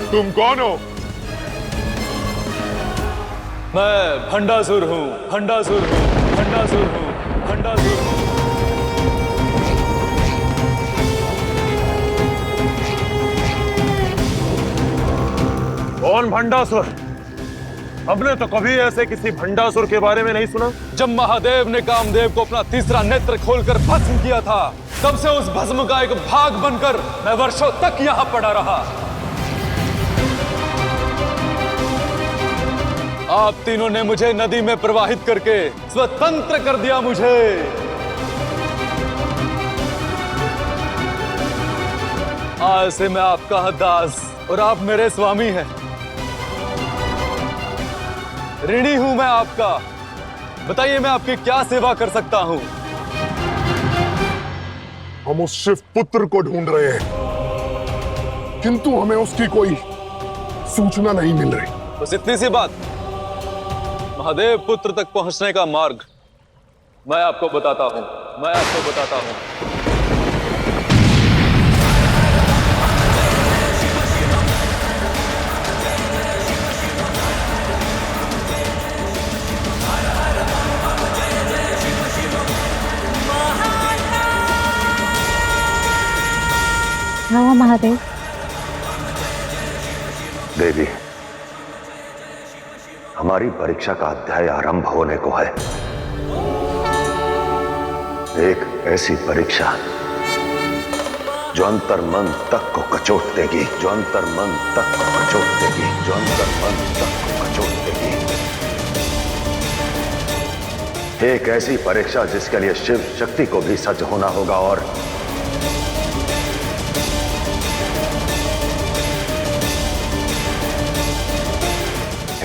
तुम कौन हो? मैं भंडासुर हूँ, भंडासुर हूँ, भंडासुर हूँ, भंडासुर हूँ। कौन भंडासुर? हमने तो कभी ऐसे किसी भंडासुर के बारे में नहीं सुना। जब महादेव ने कामदेव को अपना तीसरा नेत्र खोलकर भस्म किया था, तब से उस भस्म का एक भाग बनकर मैं वर्षों तक यहाँ पड़ा रहा। आप तीनों ने मुझे नदी में प्रवाहित करके स्वतंत्र कर दिया मुझे। आज से मैं आपका दास और आप मेरे स्वामी हैं। ऋणी हूं मैं आपका। बताइए मैं आपकी क्या सेवा कर सकता हूं? हम उस शिव पुत्र को ढूंढ रहे हैं, किंतु हमें उसकी कोई सूचना नहीं मिल रही। बस इतनी सी बात। महादेव पुत्र तक पहुंचने का मार्ग मैं आपको बताता हूं, मैं आपको बताता हूं। हाँ महादेव। देवी, हमारी परीक्षा का अध्याय आरंभ होने को है। एक ऐसी परीक्षा जो अंतर मन तक को कचोट देगी, जो अंतर मन तक को कचोट देगी, जो अंतर मन तक को कचोट देगी। एक ऐसी परीक्षा जिसके लिए शिव शक्ति को भी सज्ज होना होगा और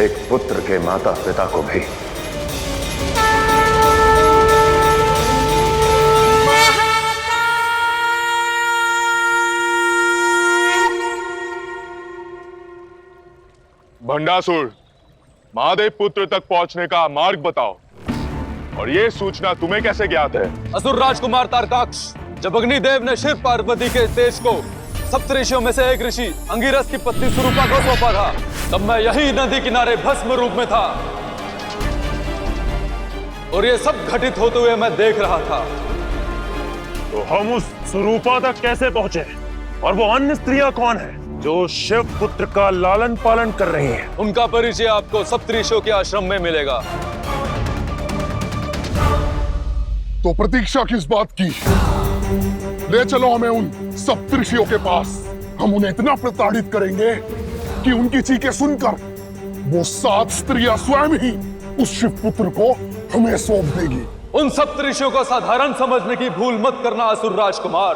एक पुत्र के माता पिता को भी। भंडासुर, महादेव पुत्र तक पहुंचने का मार्ग बताओ। और ये सूचना तुम्हें कैसे ज्ञात है? असुर राजकुमार तारकाक्ष, जब अग्निदेव ने शिव पार्वती के तेज को सप्त ऋषियों में से एक ऋषि अंगिरस की पत्नी सुरूपा को सौंपा था, तब मैं यही नदी किनारे भस्म रूप में था और ये सब घटित होते हुए मैं देख रहा था। तो हम उस सुरूपा तक कैसे पहुंचे? और वो अन्य स्त्रियां कौन है जो शिव पुत्र का लालन पालन कर रही हैं? उनका परिचय आपको सप्तऋषियों के आश्रम में मिलेगा। तो प्रतीक्षा किस बात की? ले चलो हमें उन सप्तऋषियों के पास। हम उन्हें इतना प्रताड़ित करेंगे कि उनकी चीखें सुनकर वो 7 स्त्रियां स्वयं ही उस शिव पुत्र को हमें सौंप देगी। उन सप्तऋषियों को साधारण समझने की भूल मत करना असुर राजकुमार।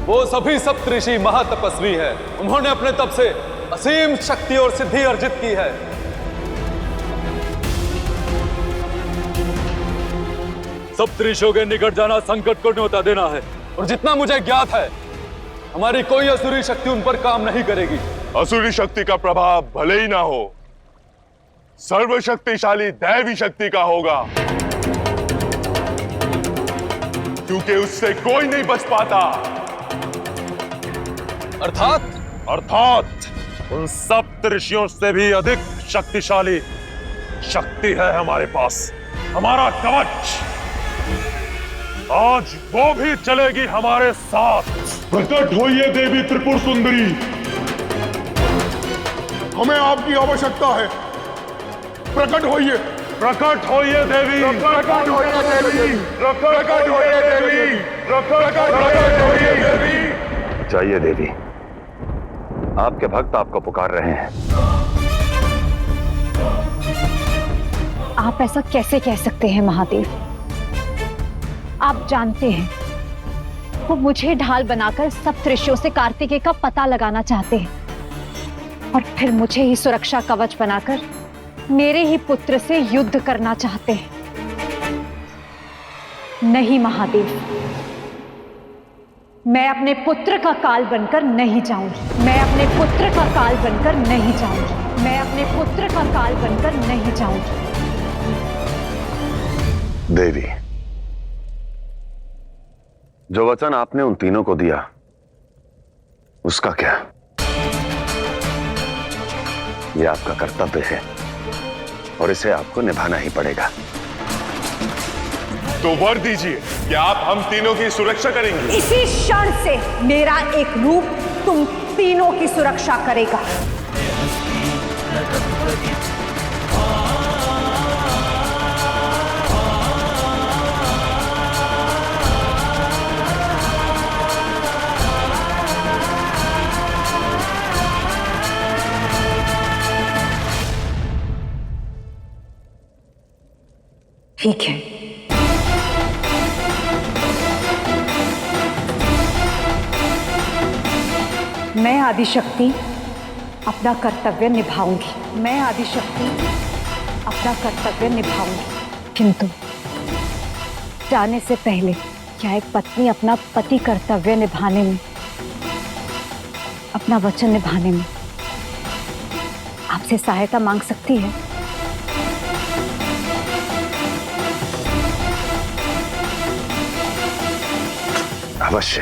वो सभी सप्तऋषि महातपस्वी हैं। उन्होंने अपने तप से असीम शक्ति और सिद्धि अर्जित की है। सप्तऋषियों के निकट जाना संकट को न्योता देना है और जितना मुझे ज्ञात है हमारी कोई असुरी शक्ति उन पर काम नहीं करेगी। असुरी शक्ति का प्रभाव भले ही ना हो, सर्वशक्तिशाली दैवी शक्ति का होगा, क्योंकि उससे कोई नहीं बच पाता। अर्थात उन सप्तऋषियों से भी अधिक शक्तिशाली शक्ति है हमारे पास, हमारा कवच। आज वो भी चलेगी हमारे साथ। प्रकट होइए देवी त्रिपुर सुंदरी, हमें आपकी आवश्यकता है। प्रकट होइए, प्रकट होइए देवी, प्रकट होइए देवी, प्रकट होइए देवी, प्रकट होइए देवी। जाइए देवी, आपके भक्त आपको पुकार रहे हैं। आप ऐसा कैसे कह सकते हैं महादेव? आप जानते हैं वो मुझे ढाल बनाकर सप्तऋषियों से कार्तिकेय का पता लगाना चाहते हैं और फिर मुझे ही सुरक्षा कवच बनाकर मेरे ही पुत्र से युद्ध करना चाहते हैं। नहीं महादेव, मैं अपने पुत्र का काल बनकर नहीं जाऊंगी। मैं अपने पुत्र का काल बनकर नहीं जाऊंगी। मैं अपने पुत्र का काल बनकर नहीं जाऊंगी। देवी, जो वचन आपने उन तीनों को दिया उसका क्या? यह आपका कर्तव्य है और इसे आपको निभाना ही पड़ेगा। तो वर दीजिए कि आप हम तीनों की सुरक्षा करेंगे। इसी क्षण से मेरा एक रूप तुम तीनों की सुरक्षा करेगा। ठीक है, मैं आदिशक्ति अपना कर्तव्य निभाऊंगी। मैं आदिशक्ति अपना कर्तव्य निभाऊंगी। किंतु जाने से पहले क्या एक पत्नी अपना पति कर्तव्य निभाने में, अपना वचन निभाने में आपसे सहायता मांग सकती है? अवश्य।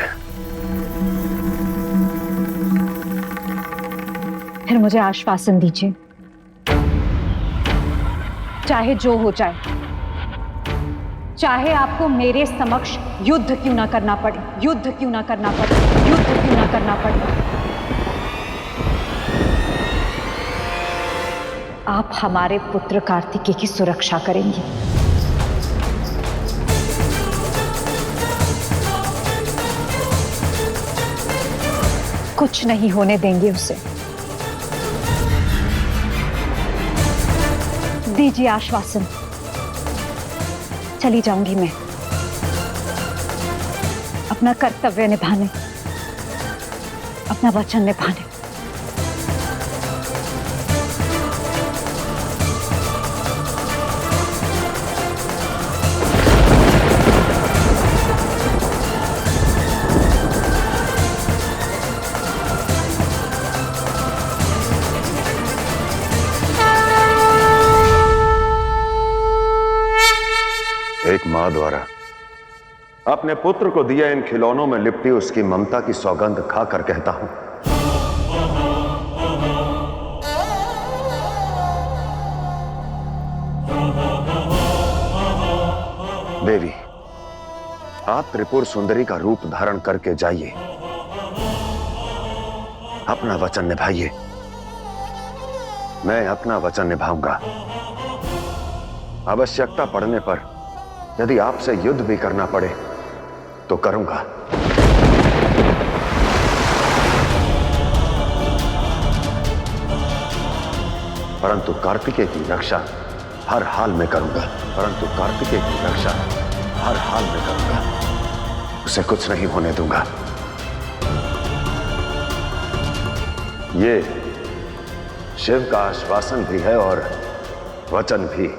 फिर मुझे आश्वासन दीजिए, चाहे जो हो जाए, चाहे आपको मेरे समक्ष युद्ध क्यों ना करना पड़े, युद्ध क्यों ना करना पड़े, युद्ध क्यों ना करना पड़े, आप हमारे पुत्र कार्तिकेय की सुरक्षा करेंगे। कुछ नहीं होने देंगे उसे। दीजिए आश्वासन। चली जाऊंगी मैं अपना कर्तव्य निभाने, अपना वचन निभाने। एक मां द्वारा अपने पुत्र को दिए इन खिलौनों में लिपटी उसकी ममता की सौगंध खाकर कहता हूं, देवी, आप त्रिपुर सुंदरी का रूप धारण करके जाइए, अपना वचन निभाइए। मैं अपना वचन निभाऊंगा। आवश्यकता पड़ने पर यदि आपसे युद्ध भी करना पड़े तो करूंगा। परंतु कार्तिकेय की रक्षा हर हाल में करूंगा। परंतु कार्तिकेय की रक्षा हर हाल में करूंगा। उसे कुछ नहीं होने दूंगा। ये शिव का आश्वासन भी है और वचन भी।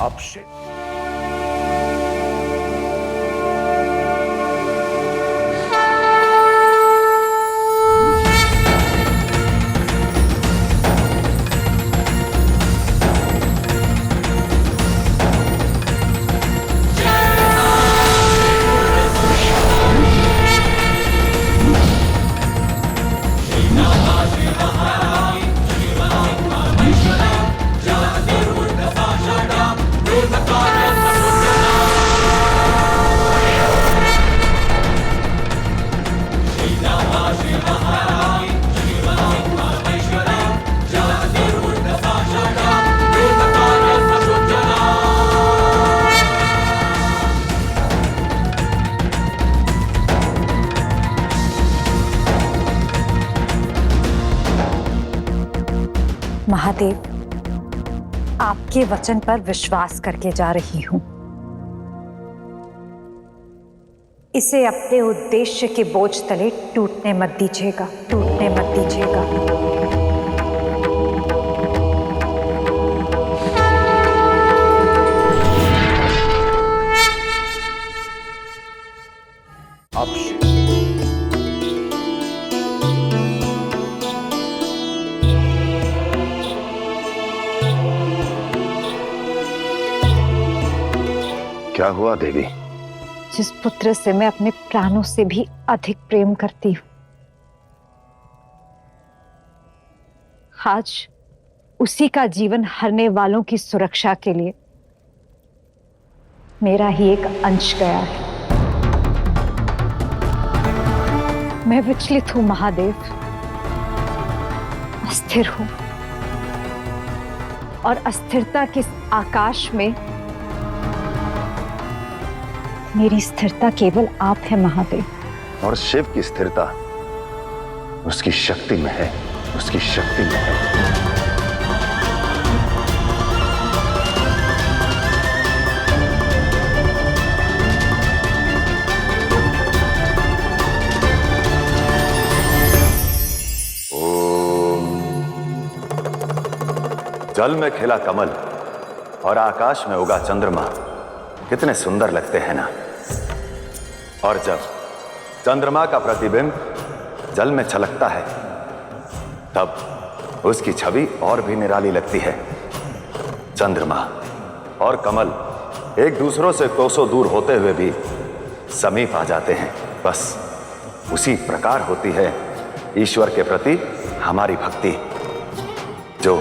अक्षय, महादेव, आपके वचन पर विश्वास करके जा रही हूं। इसे अपने उद्देश्य के बोझ तले टूटने मत दीजिएगा, टूटने मत दीजिएगा। क्या हुआ देवी? जिस पुत्र से मैं अपने प्राणों से भी अधिक प्रेम करती हूं, आज उसी का जीवन हरने वालों की सुरक्षा के लिए मेरा ही एक अंश गया है। मैं विचलित हूं महादेव, अस्थिर हूं, और अस्थिरता के आकाश में मेरी स्थिरता केवल आप है महादेव। और शिव की स्थिरता उसकी शक्ति में है, उसकी शक्ति में है। ओम। जल में खिला कमल और आकाश में उगा चंद्रमा कितने सुंदर लगते हैं ना। और जब चंद्रमा का प्रतिबिंब जल में छलकता है तब उसकी छवि और भी निराली लगती है। चंद्रमा और कमल एक दूसरों से कोसों दूर होते हुए भी समीप आ जाते हैं। बस उसी प्रकार होती है ईश्वर के प्रति हमारी भक्ति, जो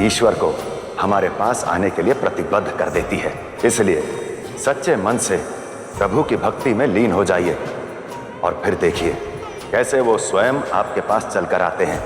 ईश्वर को हमारे पास आने के लिए प्रतिबद्ध कर देती है। इसलिए सच्चे मन से प्रभु की भक्ति में लीन हो जाइए और फिर देखिए कैसे वो स्वयं आपके पास चलकर आते हैं।